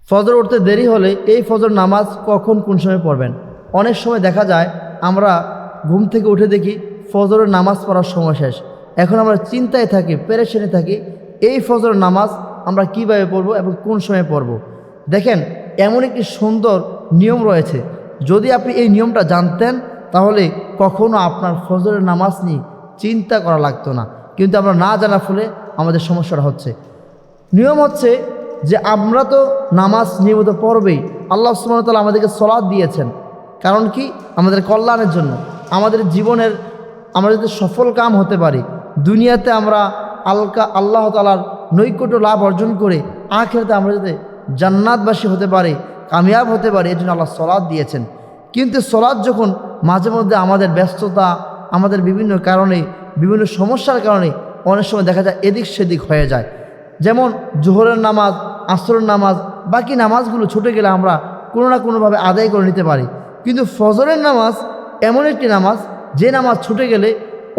ফজর উঠতে দেরি হলে এই ফজর নামাজ কখন কোন সময় পড়বেন? অনেক সময় দেখা যায় আমরা ঘুম থেকে উঠে দেখি ফজরের নামাজ পড়ার সময় শেষ। এখন আমরা চিন্তায় থাকি, পেরেশানি থাকি, এই ফজর নামাজ আমরা কিভাবে পড়ব এবং কোন সময় পড়ব। দেখেন, এমন একটি সুন্দর নিয়ম রয়েছে, যদি আপনি এই নিয়মটা জানতেন তাহলে কখনো আপনার ফজরের নামাজ নিয়ে চিন্তা করা লাগতো না। কিন্তু আমরা না জানার ফলে আমাদের সমস্যাটা হচ্ছে। নিয়ম হচ্ছে যে আমরা তো নামাজ নিয়মিত পড়বেই। আল্লাহ সুবহানাহু ওয়া তাআলা আমাদেরকে সালাত দিয়েছেন, কারণ কি? আমাদের কল্যাণের জন্য, আমাদের জীবনের আমরা যাতে সফল কাম হতে পারি, দুনিয়াতে আমরা আল্লাহ তাআলার নৈকট্য লাভ অর্জন করে আখিরাতে আমরা যাতে জান্নাতবাসী হতে পারি, কামিয়াব হতে পারি, এর জন্য আল্লাহ সালাত দিয়েছেন। কিন্তু সালাত যখন মাঝে মধ্যে আমাদের ব্যস্ততা, আমাদের বিভিন্ন কারণে, বিভিন্ন সমস্যার কারণে অনেক সময় দেখা যায় এদিক সেদিক হয়ে যায়। যেমন জোহরের নামাজ, আসরের নামাজ, বাকি নামাজগুলো ছুটে গেলে আমরা কোনো না কোনোভাবে আদায় করে নিতে পারি। কিন্তু ফজরের নামাজ এমন একটি নামাজ, যে নামাজ ছুটে গেলে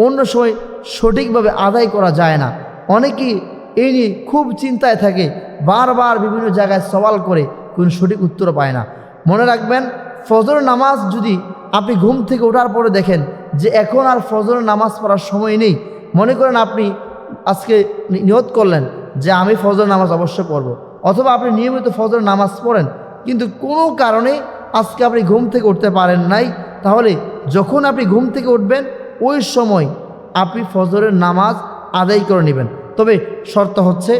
অন্য সময় সঠিকভাবে আদায় করা যায় না। অনেকেই এই নিয়ে খুব চিন্তায় থাকে, বারবার বিভিন্ন জায়গায় সওয়াল করে কোনো সঠিক উত্তর পায় না। মনে রাখবেন, ফজরের নামাজ যদি আপনি ঘুম থেকে ওঠার পরে দেখেন যে এখন আর ফজরের নামাজ পড়ার সময় নেই, মনে করেন আপনি আজকে নিয়ত করলেন যে আমি ফজর নামাজ অবশ্যই পড়ব, অথবা আপনি নিয়মিত ফজর নামাজ পড়েন কিন্তু কোনো কারণে আজকে আপনি ঘুম থেকে উঠতে পারেন নাই, তাহলে যখন আপনি ঘুম থেকে উঠবেন ওই সময় আপনি ফজরের নামাজ আদায় করে নেবেন। তবে শর্ত হচ্ছে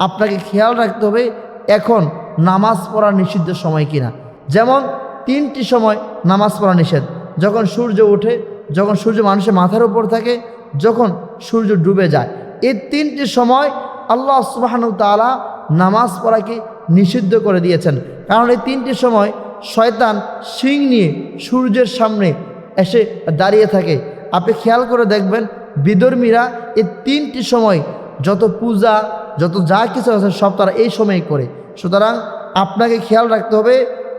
আপনাকে খেয়াল রাখতে হবে এখন নামাজ পড়ার নিষিদ্ধ সময় কিনা। যেমন 3টি সময় নামাজ পড়া নিষেধ: যখন সূর্য ওঠে, যখন সূর্য মানুষের মাথার উপর থাকে, যখন সূর্য ডুবে যায়। এই 3টি সময় আল্লাহ সুবহানাহু ওয়া তাআলা নামাজ পড়াকে নিষিদ্ধ করে দিয়েছেন। কারণ এই 3টি সময় শয়তান শিং নিয়ে সূর্যের সামনে এসে দাঁড়িয়ে থাকে। আপনি খেয়াল করে দেখবেন, বিধর্মীরা এই 3টি সময় যত পূজা, যত যা কিছু আছে সব তারা এই সময় করে। সুতরাং আপনাকে খেয়াল রাখতে হবে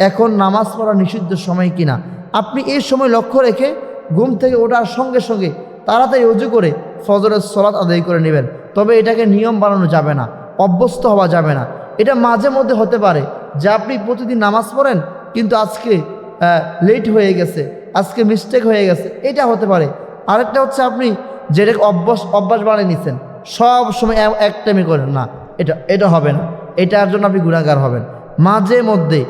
এখন নামাজ পড়া নিষিদ্ধ সময় কিনা। আপনি এই সময় লক্ষ্য রেখে ঘুম থেকে ওঠার সঙ্গে সঙ্গে তাড়াতাড়ি ওযু করে ফজরের সালাত আদায় করে নেবেন। তবে এটাকে নিয়ম বানানো যাবে না, অভ্যস্ত হওয়া যাবে না। এটা মাঝে মধ্যে হতে পারে যে আপনি প্রতিদিন নামাজ পড়েন কিন্তু আজকে লেট হয়ে গেছে, আজকে মিস্টেক হয়ে গেছে, এটা হতে পারে। আরেকটা হচ্ছে আপনি যেটাকে অভ্যাস বানিয়ে নিচ্ছেন, সব সময় এক টাইমে করেন না, এটা হবে না। এটার জন্য আপনি গুনাহগার হবেন। মাঝে মধ্যে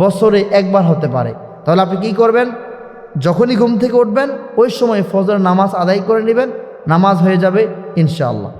বছরে একবার হতে পারে। তাহলে আপনি কি করবেন? যখনই ঘুম থেকে উঠবেন ওই সময় ফজর নামাজ আদায় করে নেবেন, নামাজ হয়ে যাবে ইনশাআল্লাহ।